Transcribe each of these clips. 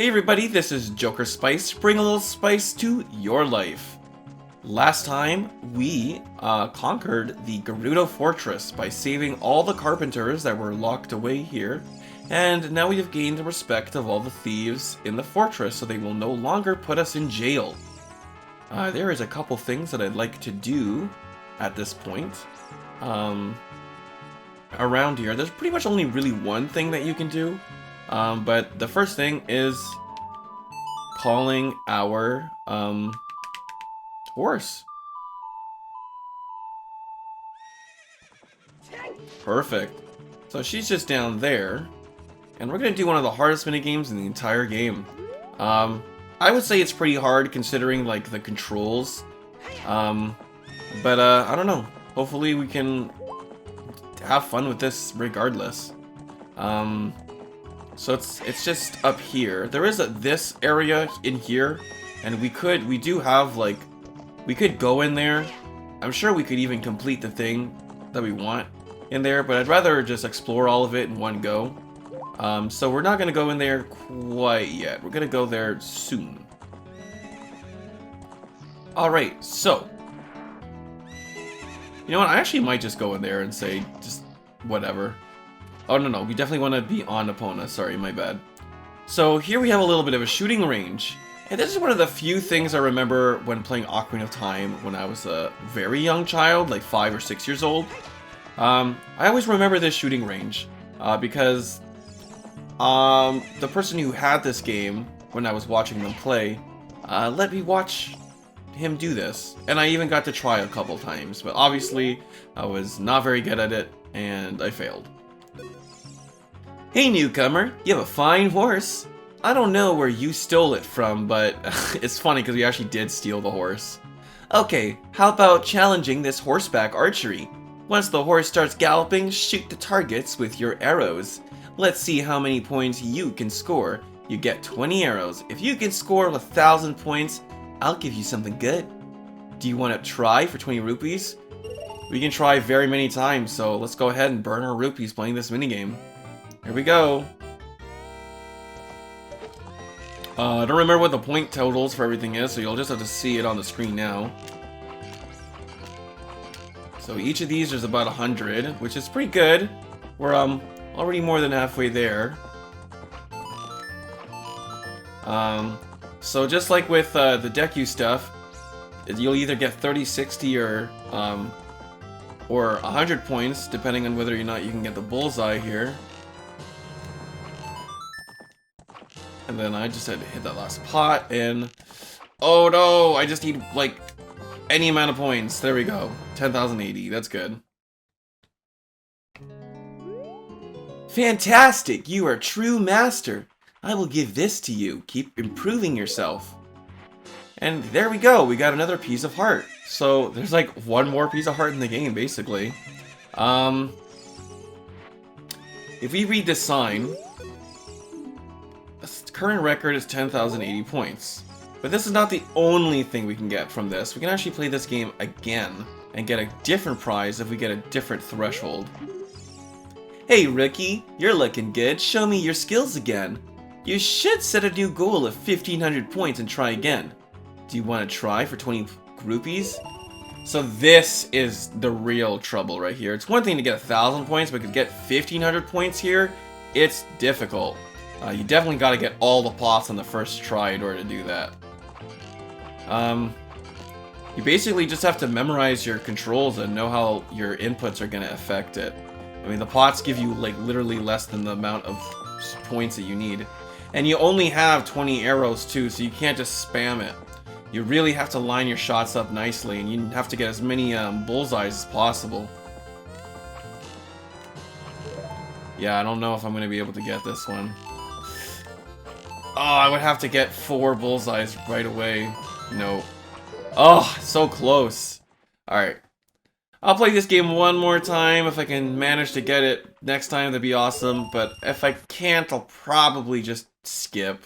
Hey everybody, this is jokerspice. Bring a little spice to your life. Last time, we conquered the Gerudo Fortress by saving all the carpenters that were locked away here. And now we have gained the respect of all the thieves in the fortress, so they will no longer put us in jail. There is a couple things that I'd like to do at this point. Around here, there's pretty much only really one thing that you can do. But the first thing is calling our horse. Perfect. So she's just down there, and we're gonna do one of the hardest minigames in the entire game. I would say it's pretty hard considering like the controls, but I don't know. Hopefully we can have fun with this regardless. So it's just up here. There is this area in here, and we do have like, we could go in there. I'm sure we could even complete the thing that we want in there, but I'd rather just explore all of it in one go. So we're not gonna go in there quite yet. We're gonna go there soon. Alright, so you know what, I actually might just go in there and say just whatever. Oh, no, we definitely want to be on Epona. Sorry, my bad. So here we have a little bit of a shooting range. And this is one of the few things I remember when playing Ocarina of Time when I was a very young child, like 5 or 6 years old. I always remember this shooting range because the person who had this game, when I was watching them play, let me watch him do this. And I even got to try a couple times, but obviously I was not very good at it and I failed. Hey newcomer, you have a fine horse. I don't know where you stole it from, but it's funny because we actually did steal the horse. Okay, how about challenging this horseback archery? Once the horse starts galloping, shoot the targets with your arrows. Let's see how many points you can score. You get 20 arrows. If you can score 1,000 points, I'll give you something good. Do you want to try for 20 rupees? We can try very many times, so let's go ahead and burn our rupees playing this minigame. Here we go. I don't remember what the point totals for everything is, so you'll just have to see it on the screen now. So each of these is about 100, which is pretty good. We're already more than halfway there. So just like with the Deku stuff, you'll either get 30, 60, or 100 points, depending on whether or not you can get the bullseye here. And then I just had to hit that last pot, and oh no, I just need like any amount of points. There we go, 10,080. That's good. Fantastic! You are a true master. I will give this to you. Keep improving yourself. And there we go. We got another piece of heart. So there's like one more piece of heart in the game, basically. If we read this sign. Current record is 10,080 points. But this is not the only thing we can get from this. We can actually play this game again and get a different prize if we get a different threshold. Hey Ricky, you're looking good. Show me your skills again. You should set a new goal of 1,500 points and try again. Do you want to try for 20 rupees? So this is the real trouble right here. It's one thing to get 1,000 points, but to get 1,500 points here, it's difficult. You definitely got to get all the pots on the first try in order to do that. You basically just have to memorize your controls and know how your inputs are going to affect it. I mean, the pots give you like literally less than the amount of points that you need. And you only have 20 arrows too, so you can't just spam it. You really have to line your shots up nicely, and you have to get as many bullseyes as possible. Yeah, I don't know if I'm going to be able to get this one. Oh, I would have to get 4 bullseyes right away. No. Oh, so close. Alright. I'll play this game one more time. If I can manage to get it next time, that'd be awesome. But if I can't, I'll probably just skip.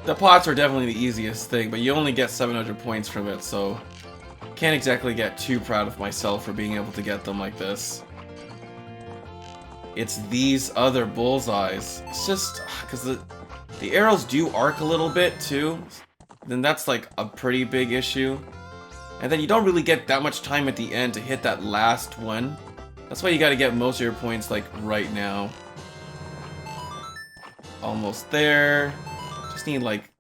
The pots are definitely the easiest thing, but you only get 700 points from it, so can't exactly get too proud of myself for being able to get them like this. it's these other bullseyes. It's just because the arrows do arc a little bit too. Then that's like a pretty big issue. And then you don't really get that much time at the end to hit that last one. That's why you gotta get most of your points like right now. Almost there. Just need like...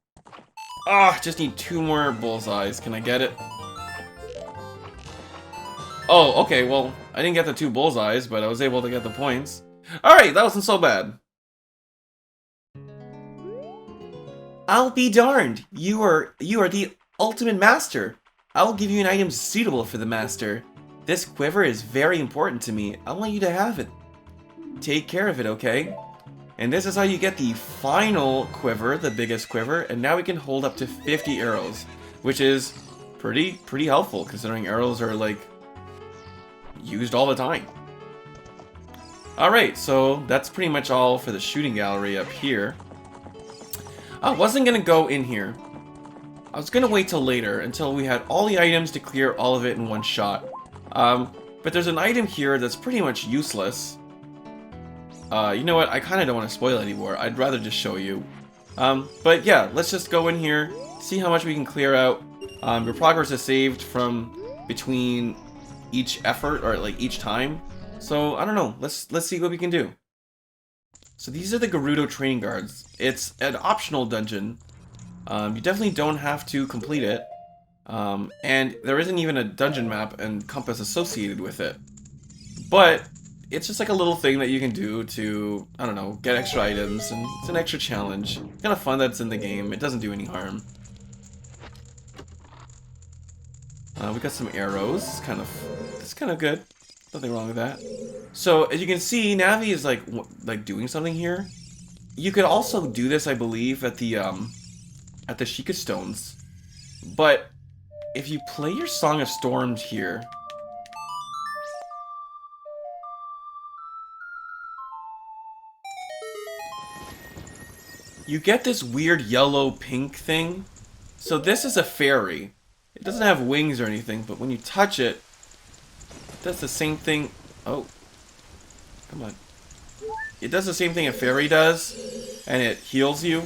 just need 2 more bullseyes. Can I get it? Oh, okay, well, I didn't get the 2 bullseyes, but I was able to get the points. Alright, that wasn't so bad. I'll be darned. You are the ultimate master. I will give you an item suitable for the master. This quiver is very important to me. I want you to have it. Take care of it, okay? And this is how you get the final quiver, the biggest quiver, and now we can hold up to 50 arrows, which is pretty helpful considering arrows are like used all the time. Alright, so that's pretty much all for the shooting gallery up here. I wasn't gonna go in here. I was gonna wait till later, until we had all the items to clear all of it in one shot. But there's an item here that's pretty much useless. You know what, I kinda don't want to spoil it anymore. I'd rather just show you. But yeah, let's just go in here, see how much we can clear out. Your progress is saved from between each effort, or like each time. So, I don't know, let's see what we can do. So these are the Gerudo training guards. It's an optional dungeon. You definitely don't have to complete it. And there isn't even a dungeon map and compass associated with it. But it's just like a little thing that you can do to, I don't know, get extra items, and it's an extra challenge. It's kind of fun that it's in the game. It doesn't do any harm. We got some arrows. It's kind of good. Nothing wrong with that. So as you can see, Navi is like doing something here. You could also do this, I believe, at the Sheikah Stones. But if you play your Song of Storms here, you get this weird yellow-pink thing. So this is a fairy. It doesn't have wings or anything, but when you touch it, it does the same thing. Oh, come on. It does the same thing a fairy does, and it heals you.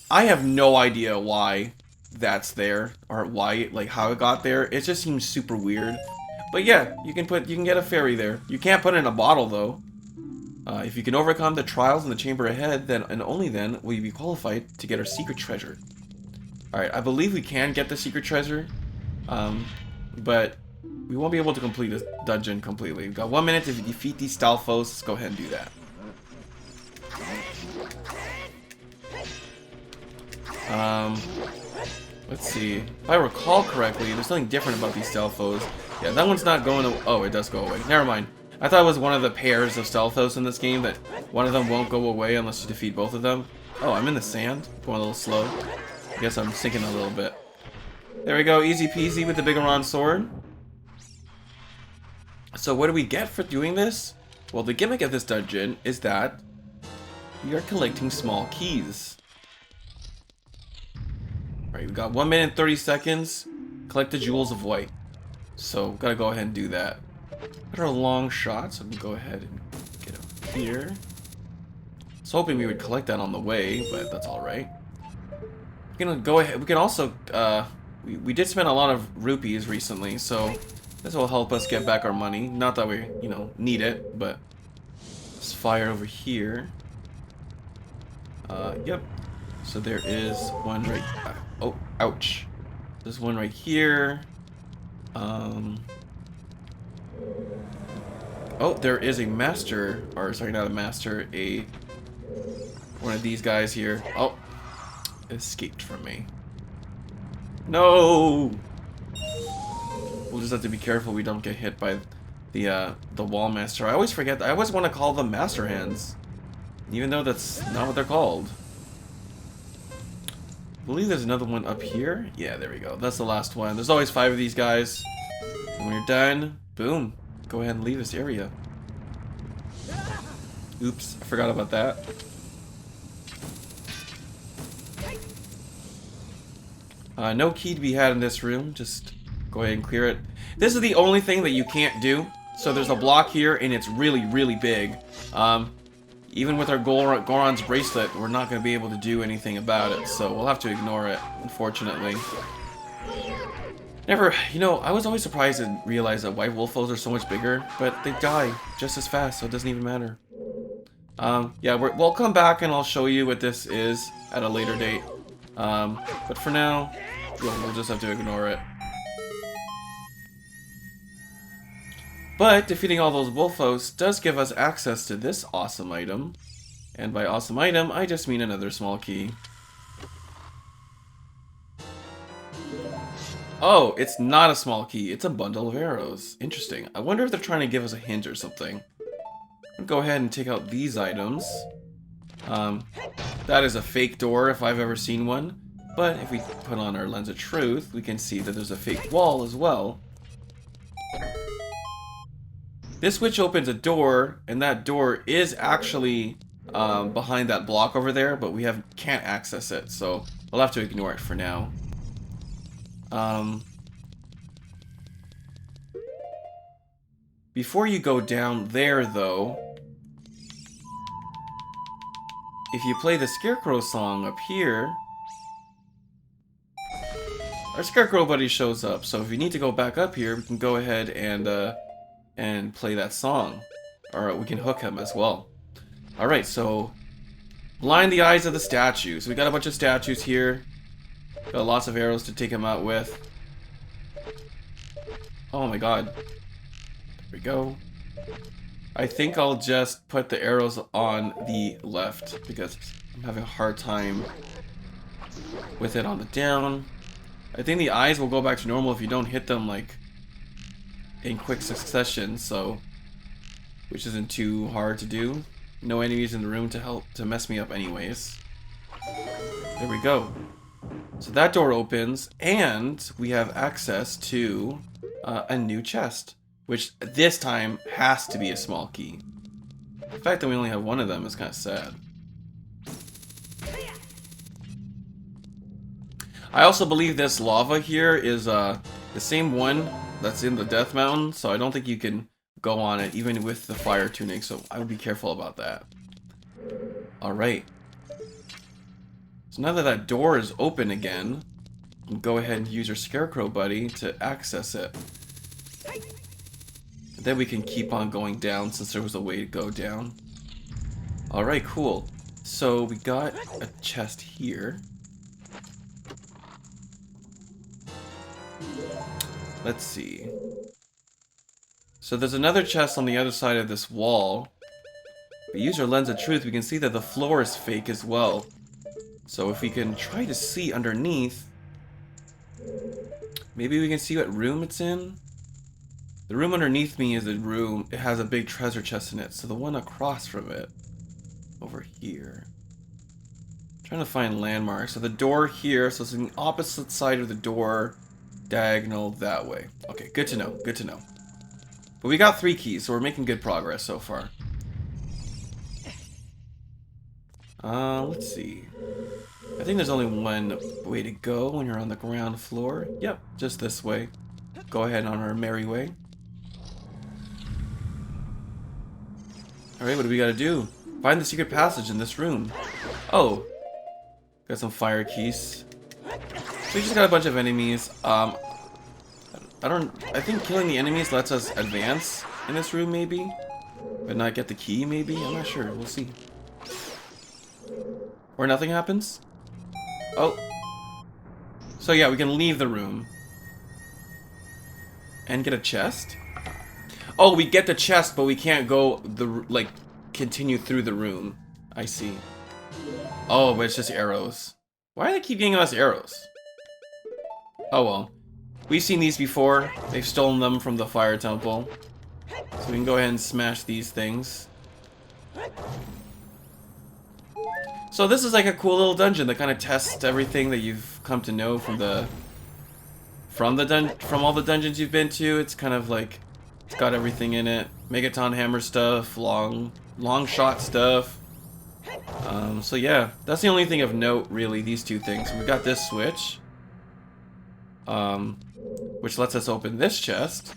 I have no idea why that's there, or why, like, how it got there. It just seems super weird. But yeah, you can get a fairy there. You can't put it in a bottle though. If you can overcome the trials in the chamber ahead, then and only then will you be qualified to get our secret treasure. Alright, I believe we can get the secret treasure, but we won't be able to complete this dungeon completely. We've got 1 minute to defeat these Dino Foes. Let's go ahead and do that. Let's see. If I recall correctly, there's something different about these Dino Foes. Yeah, that one's not going to... Oh, it does go away. Never mind. I thought it was one of the pairs of Stelthos in this game, that one of them won't go away unless you defeat both of them. Oh, I'm in the sand. Going a little slow. I guess I'm sinking a little bit. There we go. Easy peasy with the Bigoron sword. So what do we get for doing this? Well, the gimmick of this dungeon is that we are collecting small keys. Alright, we've got 1 minute and 30 seconds. Collect the Jewels of White. So, gotta go ahead and do that. Got our long shot, so we can go ahead and get up here. I was hoping we would collect that on the way, but that's alright. We're gonna go ahead. We can also, we did spend a lot of rupees recently, so this will help us get back our money. Not that we, you know, need it, but let's fire over here. Yep. So there is one right. Oh, ouch. There's one right here. Oh, there is a master, or sorry, not a master, one of these guys here. Oh, escaped from me. No! We'll just have to be careful we don't get hit by the wall master. I always forget. I always want to call them master hands, even though that's not what they're called. I believe there's another one up here. Yeah, there we go. That's the last one. There's always 5 of these guys. And when you're done, boom. Go ahead and leave this area. Oops, I forgot about that. No key to be had in this room. Just go ahead and clear it. This is the only thing that you can't do. So there's a block here, and it's really, really big. Even with our Goron's bracelet, we're not going to be able to do anything about it, so we'll have to ignore it, unfortunately. Never, you know, I was always surprised and realized that white wolf foes are so much bigger, but they die just as fast, so it doesn't even matter. Yeah, we'll come back and I'll show you what this is at a later date. But for now, we'll just have to ignore it. But defeating all those wolf foes does give us access to this awesome item. And by awesome item, I just mean another small key. Oh, it's not a small key, it's a bundle of arrows. Interesting. I wonder if they're trying to give us a hint or something. I'll go ahead and take out these items. That is a fake door if I've ever seen one. But if we put on our lens of truth, we can see that there's a fake wall as well. This switch opens a door, and that door is actually behind that block over there, but we can't access it, so we'll have to ignore it for now. Before you go down there, though, if you play the Scarecrow Song up here, our Scarecrow buddy shows up. So if you need to go back up here, we can go ahead and play that song, or we can hook him as well. All right, so blind the eyes of the statues. We got a bunch of statues here. Got lots of arrows to take him out with. Oh my god. There we go. I think I'll just put the arrows on the left because I'm having a hard time with it on the down. I think the eyes will go back to normal if you don't hit them like in quick succession, so which isn't too hard to do. No enemies in the room to mess me up anyways. There we go. So that door opens, and we have access to a new chest, which this time has to be a small key. The fact that we only have one of them is kind of sad. I also believe this lava here is the same one that's in the Death Mountain, so I don't think you can go on it even with the fire tunic, so I would be careful about that. Alright. So now that that door is open again, go ahead and use your Scarecrow buddy to access it. And then we can keep on going down since there was a way to go down. Alright, cool. So we got a chest here. Let's see. So there's another chest on the other side of this wall. If we use our lens of truth, we can see that the floor is fake as well. So if we can try to see underneath, maybe we can see what room it's in. The room underneath me is a room, it has a big treasure chest in it. So the one across from it, over here. I'm trying to find landmarks. So the door here, so it's on the opposite side of the door, diagonal that way. Okay, good to know, good to know. But we got 3 keys, so we're making good progress so far. Let's see. I think there's only one way to go when you're on the ground floor. Yep, just this way. Go ahead on our merry way. Alright, what do we gotta do? Find the secret passage in this room. Oh. Got some fire keys. We just got a bunch of enemies. I think killing the enemies lets us advance in this room, maybe? But not get the key, maybe? I'm not sure. We'll see. Or nothing happens? Oh. So yeah, we can leave the room. And get a chest? Oh, we get the chest, but we can't go, continue through the room. I see. Oh, but it's just arrows. Why do they keep giving us arrows? Oh well. We've seen these before. They've stolen them from the fire temple. So we can go ahead and smash these things. So this is like a cool little dungeon that kind of tests everything that you've come to know from all the dungeons you've been to. It's kind of like it's got everything in it. Megaton hammer stuff, long shot stuff. So yeah, that's the only thing of note, really, these 2 things. We got this switch, which lets us open this chest.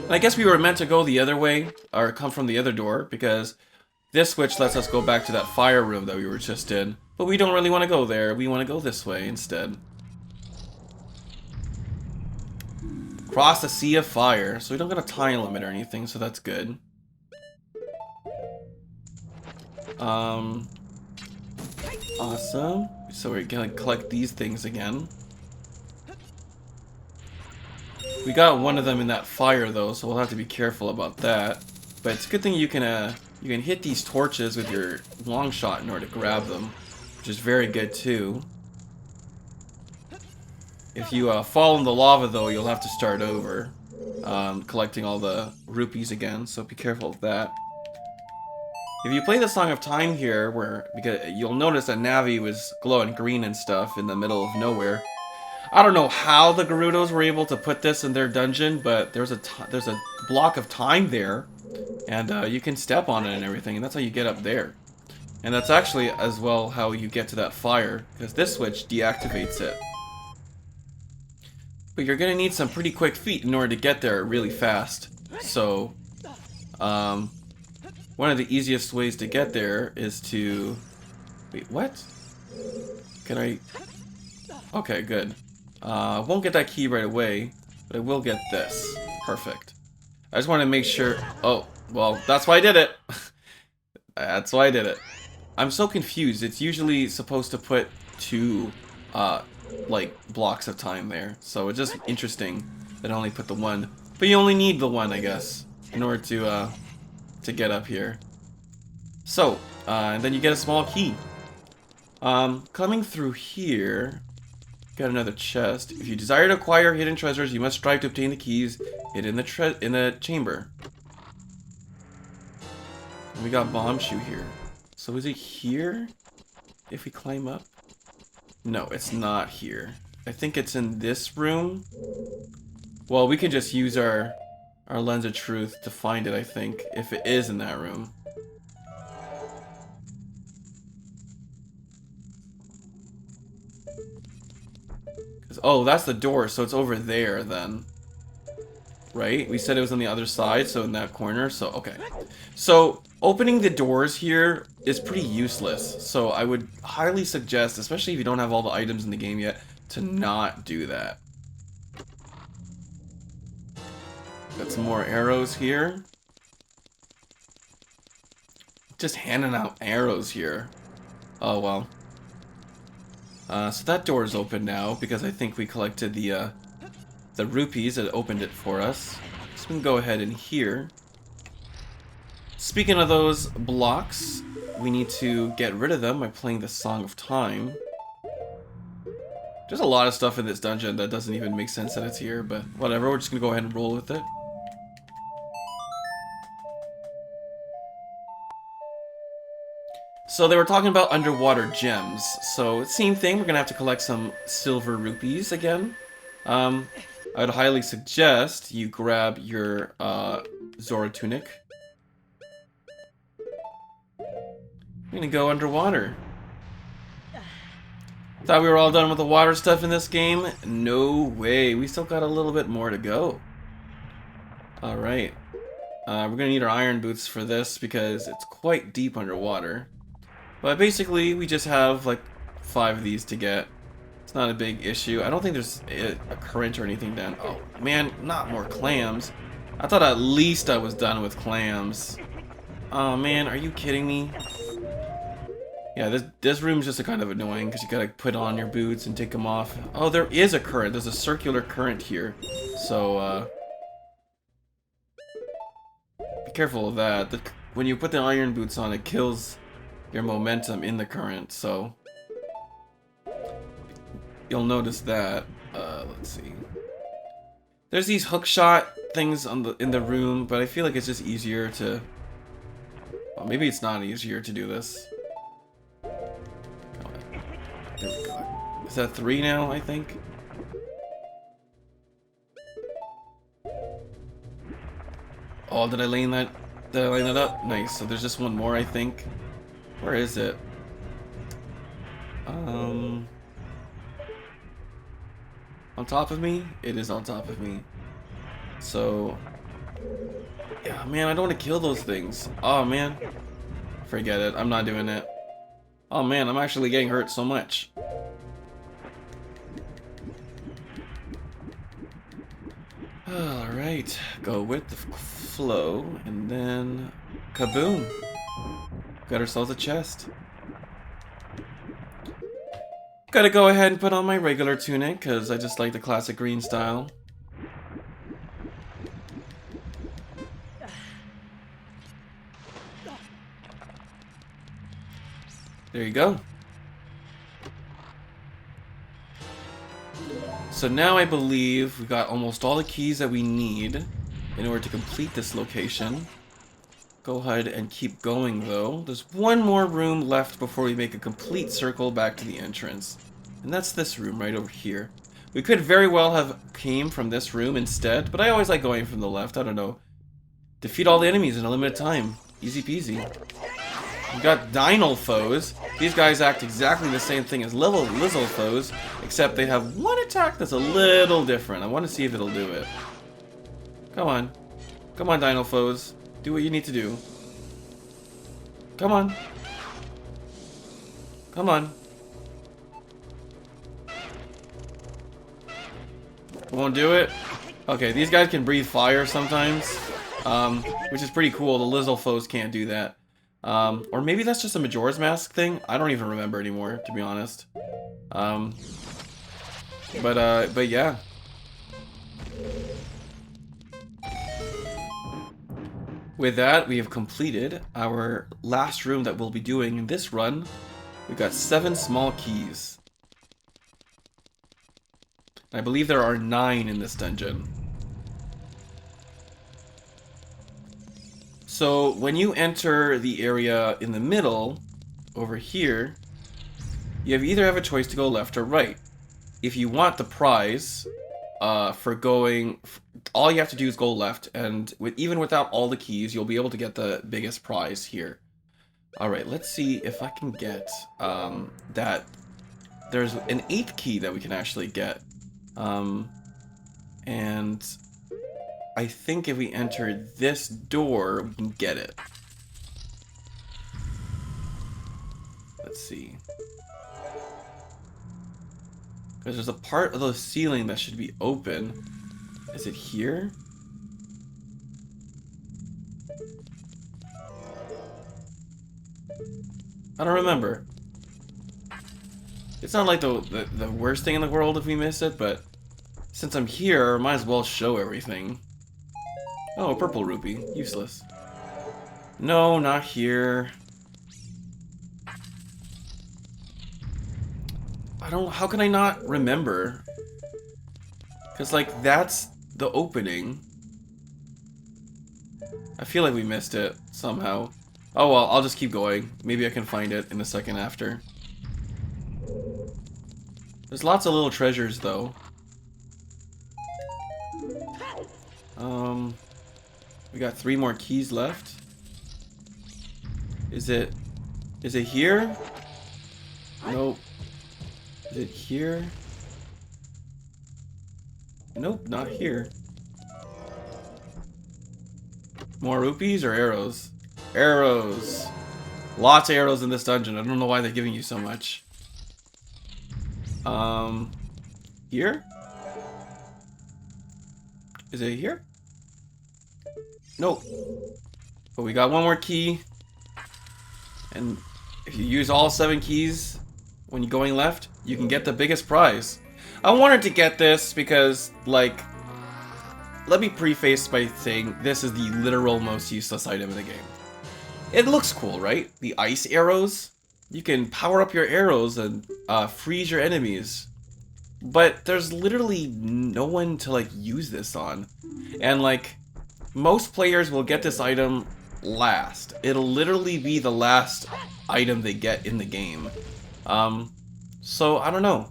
And I guess we were meant to go the other way, or come from the other door, because this switch lets us go back to that fire room that we were just in. But we don't really want to go there. We want to go this way instead. Cross the sea of fire. So we don't got a time limit or anything, so that's good. Awesome. So we're gonna collect these things again. We got one of them in that fire though, so we'll have to be careful about that. But it's a good thing you can hit these torches with your long shot in order to grab them, which is very good too. If you fall in the lava though, you'll have to start over, collecting all the rupees again. So be careful of that. If you play the Song of Time here, because you'll notice that Navi was glowing green and stuff in the middle of nowhere. I don't know how the Gerudos were able to put this in their dungeon, but there's a block of time there, and you can step on it and everything, and that's how you get up there. And that's actually as well how you get to that fire, because this switch deactivates it. But you're gonna need some pretty quick feet in order to get there really fast. So, one of the easiest ways to get there is to... Wait, what? Can I... Okay, good. I won't get that key right away, but I will get this. Perfect. I just want to make sure... Oh, well, that's why I did it. That's why I did it. I'm so confused. It's usually supposed to put 2, like, blocks of time there. So it's just interesting that I only put the 1. But you only need the 1, I guess, in order to get up here. So, and then you get a small key. Coming through here, got another chest. If you desire to acquire hidden treasures, you must strive to obtain the keys hidden in the chamber. And we got bomb shoe here. So is it here? If we climb up? No, it's not here. I think it's in this room. Well, we can just use our lens of truth to find it, I think, if it is in that room. Oh, that's the door, so it's over there then. Right? We said it was on the other side, so in that corner, so okay. So, opening the doors here is pretty useless, so I would highly suggest, especially if you don't have all the items in the game yet, to not do that. Got some more arrows here. Just handing out arrows here. Oh well. So that door is open now because I think we collected the rupees that opened it for us. So we can go ahead in here. Speaking of those blocks, we need to get rid of them by playing the Song of Time. There's a lot of stuff in this dungeon that doesn't even make sense that it's here, but whatever, we're just gonna go ahead and roll with it. So they were talking about underwater gems. So same thing, we're gonna have to collect some silver rupees again. I would highly suggest you grab your Zora tunic. We're gonna go underwater. Thought we were all done with the water stuff in this game? No way, we still got a little bit more to go. Alright. We're gonna need our iron boots for this because it's quite deep underwater. But basically, we just have like 5 of these to get. It's not a big issue. I don't think there's a current or anything down. Oh man, not more clams. I thought at least I was done with clams. Oh man, are you kidding me? Yeah, this room's just kind of annoying because you gotta put on your boots and take them off. Oh, there is a current. There's a circular current here. So, be careful of that. When you put the iron boots on, it kills your momentum in the current, so you'll notice that. Let's see. There's these hook shot things in the room, but I feel like it's just easier to... Well, maybe it's not easier to do this. There we go. Is that 3 now, I think? Oh, did I line that up? Nice. So there's just one more, I think. Where is it? On top of me? It is on top of me. So, Yeah, man, I don't want to kill those things. Oh, man. Forget it. I'm not doing it. Oh, man, I'm actually getting hurt so much. Alright. Go with the flow, and then... kaboom! Got ourselves a chest. Gotta go ahead and put on my regular tunic, because I just like the classic green style. There you go. So now I believe we got almost all the keys that we need in order to complete this location. Go ahead and keep going though. There's one more room left before we make a complete circle back to the entrance. And that's this room right over here. We could very well have came from this room instead, but I always like going from the left. I don't know. Defeat all the enemies in a limited time. Easy peasy. We got Dino Foes. These guys act exactly the same thing as Lizzo Foes, except they have one attack that's a little different. I want to see if it'll do it. Come on. Come on, Dino Foes. Do what you need to do. Come on. Come on. Won't do it? Okay, these guys can breathe fire sometimes, which is pretty cool. The Lizzo Foes can't do that. Or maybe that's just a Majora's Mask thing. I don't even remember anymore, to be honest. But yeah. With that, we have completed our last room that we'll be doing in this run. We've got 7 small keys. I believe there are 9 in this dungeon. So when you enter the area in the middle, over here, you either have a choice to go left or right. If you want the prize for going, all you have to do is go left, and even without all the keys, you'll be able to get the biggest prize here. Alright, let's see if I can get that. There's an 8th key that we can actually get. And I think if we enter this door, we can get it. Let's see. Because there's a part of the ceiling that should be open. Is it here? I don't remember. It's not like the worst thing in the world if we miss it, but since I'm here, I might as well show everything. Oh, a purple rupee. Useless. No, not here. How can I not remember? Because, like, that's the opening. I feel like we missed it somehow. Oh well, I'll just keep going. Maybe I can find it in a second after. There's lots of little treasures, though. We got 3 more keys left. Is it here? Nope. Is it here? Nope, not here. More rupees or arrows? Arrows. Lots of arrows in this dungeon. I don't know why they're giving you so much. Here? Is it here? Nope. But we got 1 more key. And if you use all 7 keys when you're going left, you can get the biggest prize. I wanted to get this because, like, let me preface by saying this is the literal most useless item in the game. It looks cool, right? The ice arrows. You can power up your arrows and freeze your enemies. But there's literally no one to, like, use this on. And, like, most players will get this item last. It'll literally be the last item they get in the game. So, I don't know.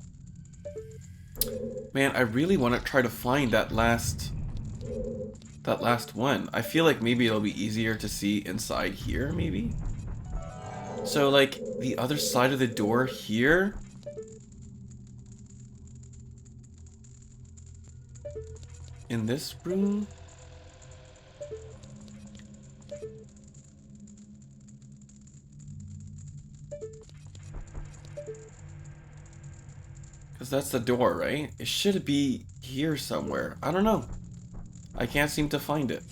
Man, I really want to try to find that last one. I feel like maybe it'll be easier to see inside here, maybe? So, like, the other side of the door here? In this room? Because that's the door, right? It should be here somewhere. I don't know. I can't seem to find it.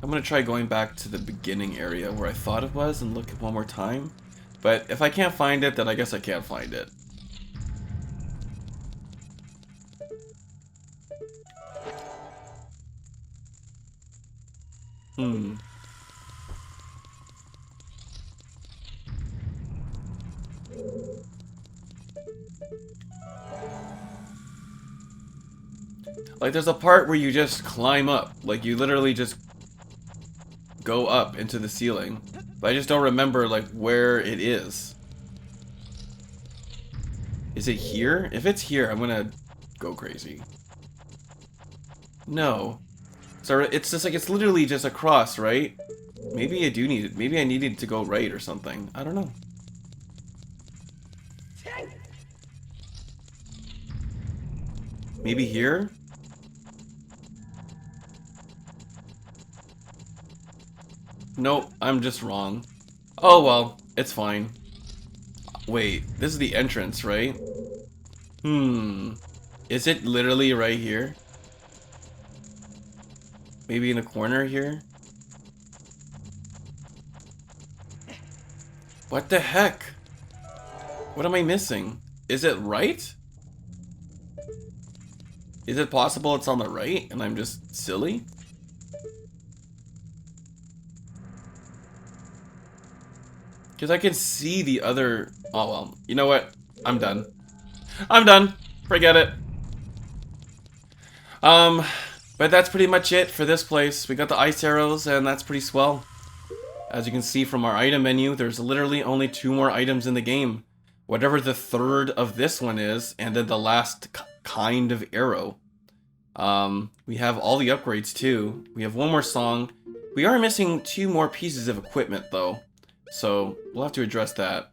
I'm gonna try going back to the beginning area where I thought it was and look one more time. But if I can't find it, then I guess I can't find it. Like, there's a part where you just climb up. Like, you literally just go up into the ceiling. But I just don't remember, like, where it is. Is it here? If it's here, I'm gonna go crazy. No. So it's just like, it's literally just across, right? Maybe I do need it. Maybe I needed to go right or something. I don't know. Maybe here? Nope, I'm just wrong. Oh well, it's fine. Wait, this is the entrance, right? Is it literally right here? Maybe in the corner here? What the heck? What am I missing? Is it right? Is it possible it's on the right and I'm just silly? Because I can see the other... Oh well, you know what? I'm done. I'm done. Forget it. But that's pretty much it for this place. We got the ice arrows and that's pretty swell. As you can see from our item menu, there's literally only 2 more items in the game. Whatever the third of this one is, and then the last kind of arrow. We have all the upgrades too. We have 1 more song. We are missing 2 more pieces of equipment though. So we'll have to address that.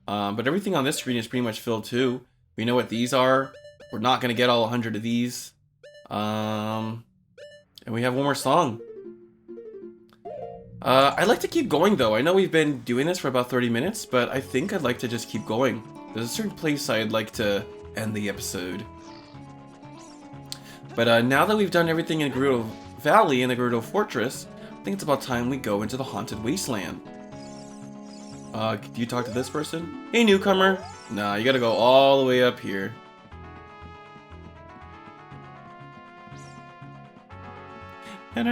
But everything on this screen is pretty much filled too. We know what these are. We're not going to get all 100 of these. And we have 1 more song. I'd like to keep going though. I know we've been doing this for about 30 minutes, but I think I'd like to just keep going. There's a certain place I'd like to end the episode. But now that we've done everything in Gerudo Valley and the Gerudo Fortress, I think it's about time we go into the Haunted Wasteland. Do you talk to this person? Hey, newcomer. Nah, you gotta go all the way up here. The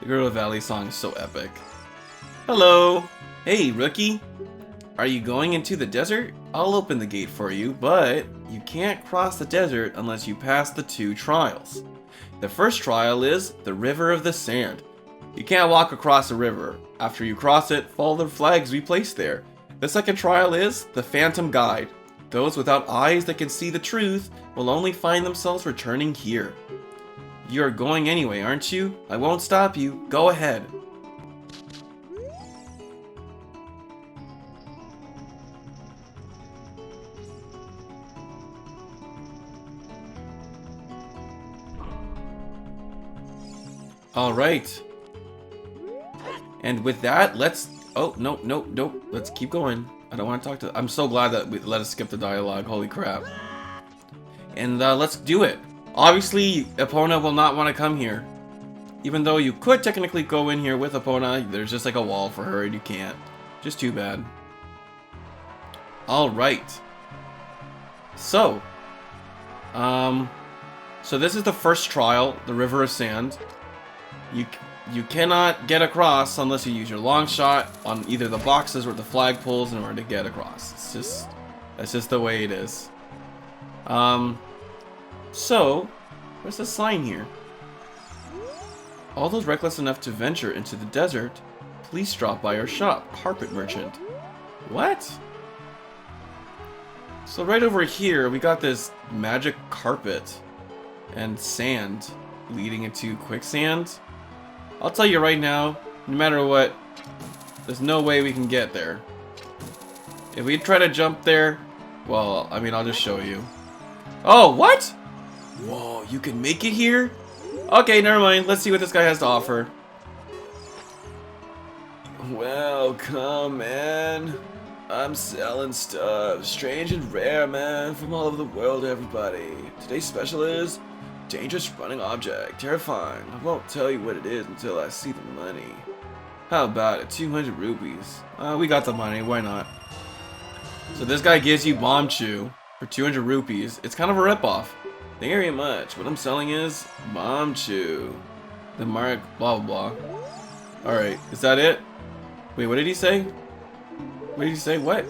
Gerudo Valley song is so epic. Hello. Hey, rookie. Are you going into the desert? I'll open the gate for you, but you can't cross the desert unless you pass the 2 trials. The first trial is the River of the Sand. You can't walk across a river. After you cross it, follow the flags we placed there. The second trial is the Phantom Guide. Those without eyes that can see the truth will only find themselves returning here. You're going anyway, aren't you? I won't stop you. Go ahead. Alright. And with that, let's... Oh, no. Let's keep going. I don't want to talk to... I'm so glad that we let us skip the dialogue. Holy crap. And let's do it. Obviously, Epona will not want to come here. Even though you could technically go in here with Epona, there's just like a wall for her and you can't. Just too bad. Alright. So. So this is the first trial, the River of Sand. You cannot get across unless you use your long shot on either the boxes or the flagpoles in order to get across. That's just the way it is. So, where's the sign here? All those reckless enough to venture into the desert, please drop by our shop, Carpet Merchant. What? So right over here, we got this magic carpet and sand leading into quicksand. I'll tell you right now, no matter what, there's no way we can get there. If we try to jump there, well, I mean, I'll just show you. Oh, what? Whoa, you can make it here? Okay, never mind. Let's see what this guy has to offer. Welcome, man. I'm selling stuff, strange and rare, man, from all over the world, everybody. Today's special is dangerous running object, terrifying. I won't tell you what it is until I see the money. How about it? 200 rupees. We got the money, why not? So this guy gives you Bomb Chew for 200 rupees. It's kind of a ripoff. Thank you very much. What I'm selling is Bomb Chew. The mark, blah blah blah. Alright, is that it? Wait, what did he say? What did he say? What?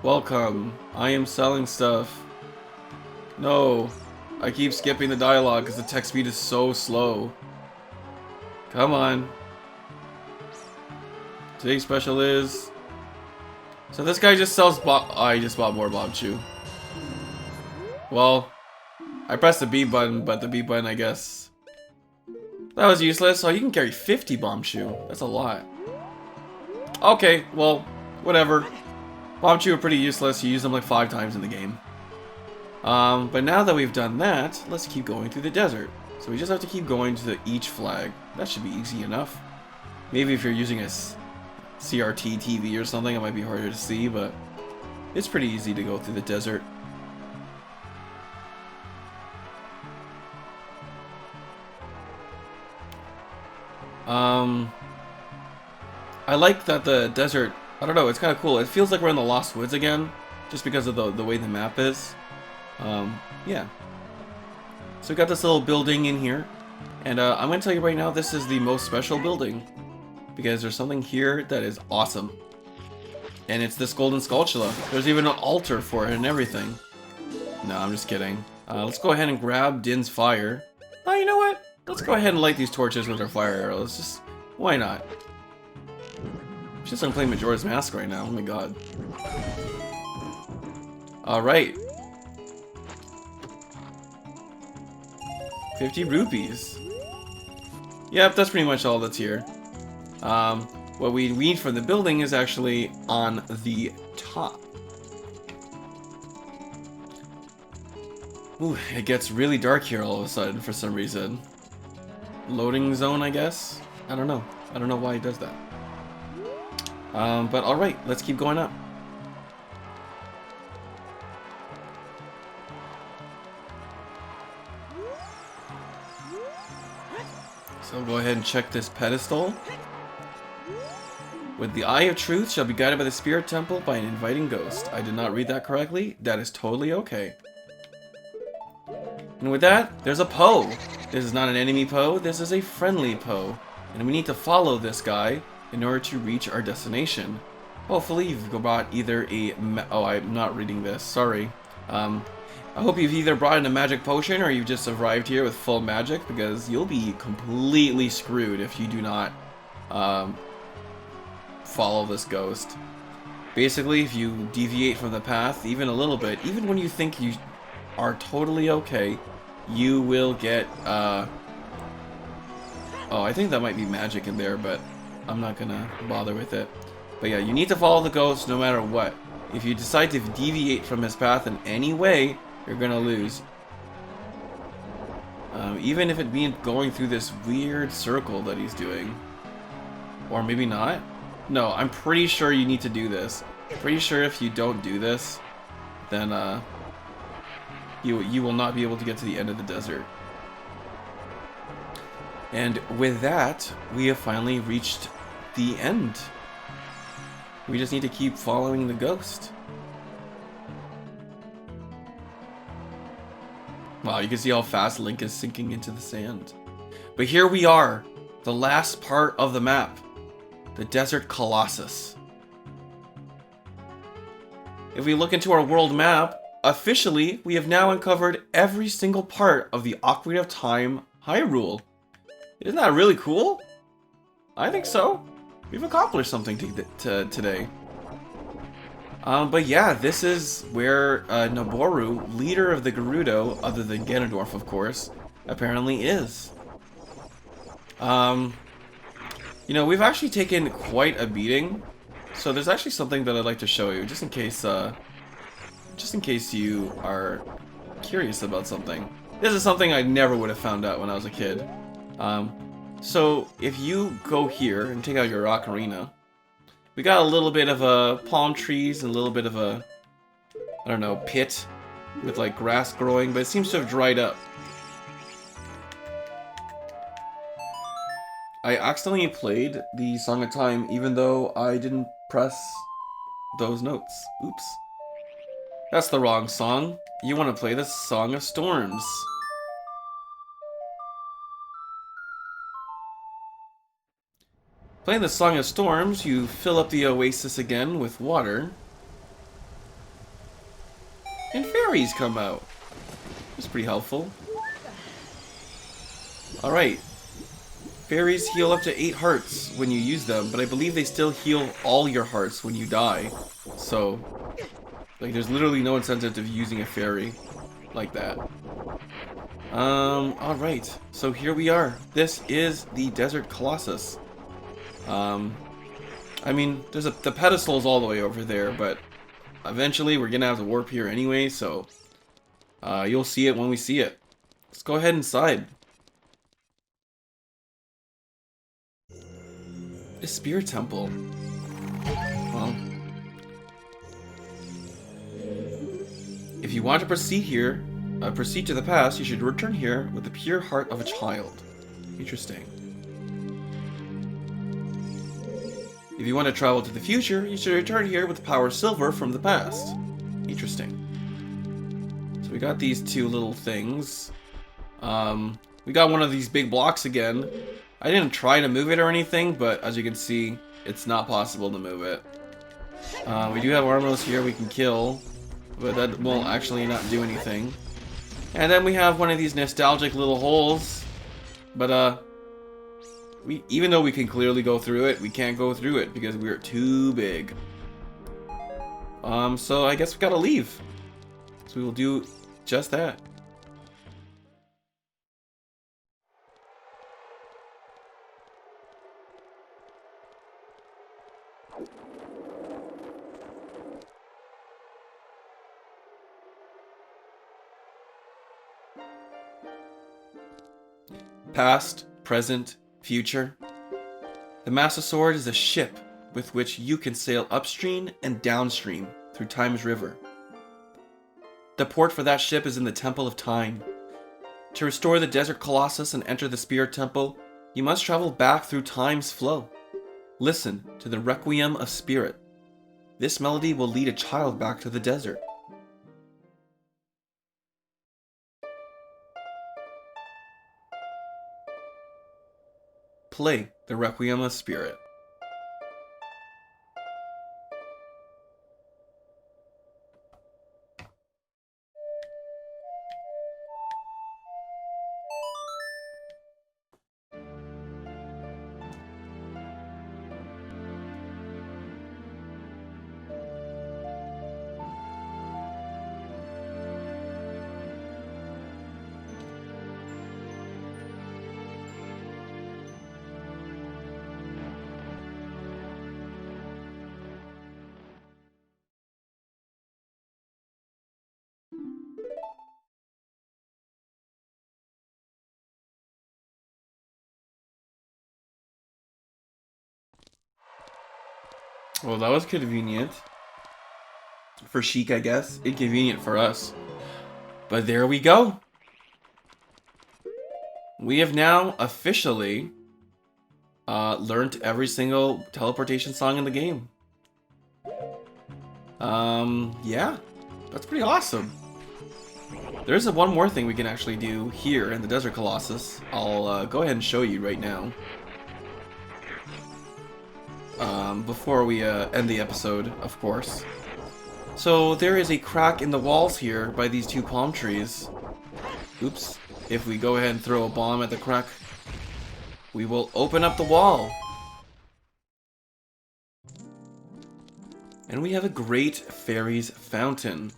Welcome. I am selling stuff. No. I keep skipping the dialogue because the text speed is so slow. Come on. Today's special is... So this guy just sells I just bought more Bomb Chew. Well, I pressed the B button, but the B button, I guess... That was useless. Oh, you can carry 50 Bomb Chew. That's a lot. Okay, well, whatever. Bomb Chew are pretty useless. You use them like 5 times in the game. But now that we've done that, let's keep going through the desert. So we just have to keep going to each flag. That should be easy enough. Maybe if you're using a CRT TV or something, it might be harder to see, but it's pretty easy to go through the desert. I like that the desert, I don't know, it's kind of cool. It feels like we're in the Lost Woods again, just because of the way the map is. Yeah. So we got this little building in here, and I'm going to tell you right now, this is the most special building, because there's something here that is awesome. And it's this golden sculpture. There's even an altar for it and everything. No, I'm just kidding. Let's go ahead and grab Din's fire. Oh, you know what? Let's go ahead and light these torches with our fire arrows. Just, why not? Just I'm playing Majora's Mask right now. Oh my god. Alright. 50 rupees. Yep, that's pretty much all that's here. What we need from the building is actually on the top. Ooh, it gets really dark here all of a sudden for some reason. Loading zone, I guess? I don't know. I don't know why he does that. But alright, let's keep going up. So go ahead and check this pedestal. With the Eye of Truth shall be guided by the Spirit Temple by an inviting ghost. I did not read that correctly. That is totally okay. And with that, there's a Poe. This is not an enemy Poe, this is a friendly Poe. And we need to follow this guy in order to reach our destination. Hopefully you've brought either a... Oh, I'm not reading this, sorry. I hope you've either brought in a magic potion or you've just arrived here with full magic, because you'll be completely screwed if you do not follow this ghost. Basically, if you deviate from the path even a little bit, even when you think you are totally okay, you will get... Oh, I think that might be magic in there, but I'm not gonna bother with it. But yeah, you need to follow the ghost no matter what. If you decide to deviate from his path in any way, you're gonna lose. Even if it means going through this weird circle that he's doing. Or maybe not? No, I'm pretty sure you need to do this. Pretty sure if you don't do this, then you will not be able to get to the end of the desert. And with that, we have finally reached the end. We just need to keep following the ghost. Wow, you can see how fast Link is sinking into the sand. But here we are, the last part of the map, the Desert Colossus. If we look into our world map, officially, we have now uncovered every single part of the Ocarina of Time Hyrule. Isn't that really cool? I think so. We've accomplished something today. But yeah, this is where Noboru, leader of the Gerudo, other than Ganondorf of course, apparently is. You know, we've actually taken quite a beating, so there's actually something that I'd like to show you, just in case you are curious about something. This is something I never would have found out when I was a kid. So if you go here and take out your Ocarina, we got a little bit of palm trees and a little bit of a, I don't know, pit with like grass growing, but it seems to have dried up. I accidentally played the Song of Time even though I didn't press those notes. Oops. That's the wrong song. You want to play the Song of Storms. Playing the Song of Storms, you fill up the oasis again with water. And fairies come out. That's pretty helpful. Alright. Fairies heal up to 8 hearts when you use them, but I believe they still heal all your hearts when you die. So, like, there's literally no incentive to using a fairy like that. Alright. So here we are. This is the Desert Colossus. I mean, the pedestal's all the way over there, but eventually we're gonna have to warp here anyway, so you'll see it when we see it. Let's go ahead inside. The Spirit Temple. Well, if you want to proceed to the past, you should return here with the pure heart of a child. Interesting. If you want to travel to the future, you should return here with the power silver from the past. Interesting. So we got these two little things. We got one of these big blocks again. I didn't try to move it or anything, but as you can see, it's not possible to move it. We do have Armos here we can kill, but that will actually not do anything. And then we have one of these nostalgic little holes, but even though we can clearly go through it, we can't go through it because we're too big. So I guess we gotta leave. So we will do just that. Past, present, future. The Master Sword is a ship with which you can sail upstream and downstream through Time's river. The port for that ship is in the Temple of Time. To restore the Desert Colossus and enter the Spirit Temple, you must travel back through Time's flow. Listen to the Requiem of Spirit. This melody will lead a child back to the desert. Play the Requiem of Spirit. Well, that was convenient. For Sheik, I guess. Inconvenient for us. But there we go. We have now officially learned every single teleportation song in the game. Yeah. That's pretty awesome. There's one more thing we can actually do here in the Desert Colossus. I'll go ahead and show you right now. Before we end the episode, of course. So there is a crack in the walls here by these two palm trees. Oops. If we go ahead and throw a bomb at the crack, we will open up the wall. And we have a great fairies fountain.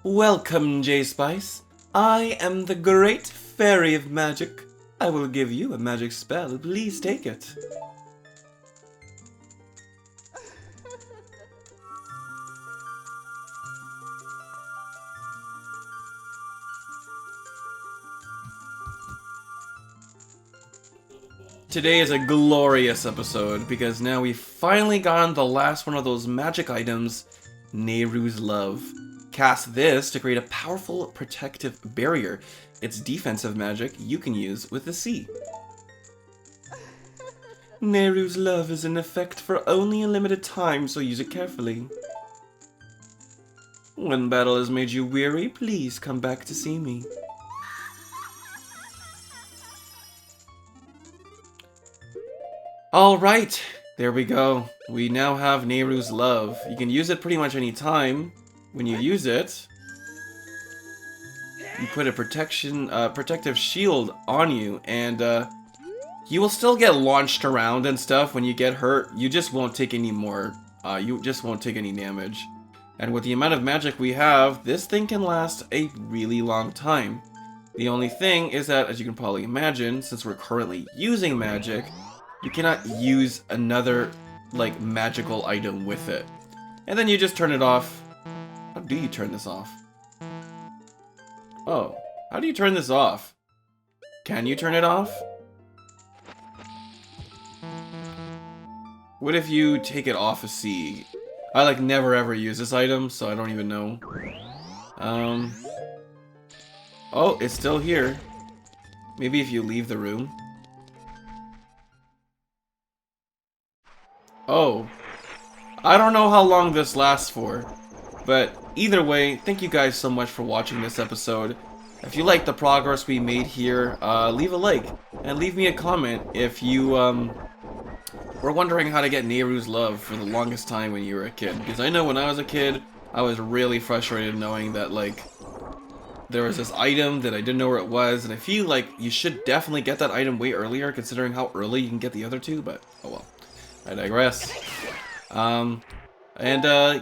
Welcome, J-Spice. I am the Great Fairy of Magic. I will give you a magic spell. Please take it. Today is a glorious episode because now we've finally gotten the last one of those magic items, Nehru's Love. Cast this to create a powerful protective barrier. It's defensive magic you can use with the sea. Nehru's Love is in effect for only a limited time, so use it carefully. When battle has made you weary, please come back to see me. Alright, there we go. We now have Nehru's Love. You can use it pretty much any time. When you use it, you put a protective shield on you, and you will still get launched around and stuff when you get hurt. You just won't take any more, you just won't take any damage. And with the amount of magic we have, this thing can last a really long time. The only thing is that, as you can probably imagine, since we're currently using magic, you cannot use another, like, magical item with it. And then you just turn it off. How do you turn this off? Oh, how do you turn this off? Can you turn it off? What if you take it off a sea? I, like, never ever use this item, so I don't even know. Oh, it's still here. Maybe if you leave the room. Oh. I don't know how long this lasts for. But either way, thank you guys so much for watching this episode. If you like the progress we made here, leave a like. And leave me a comment if you were wondering how to get Nehru's Love for the longest time when you were a kid. Because I know when I was a kid, I was really frustrated knowing that, like, there was this item that I didn't know where it was. And I feel like you should definitely get that item way earlier, considering how early you can get the other two. But, oh well. I digress.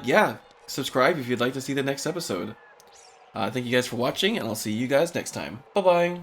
Yeah, subscribe if you'd like to see the next episode. Thank you guys for watching, and I'll see you guys next time. Bye-bye!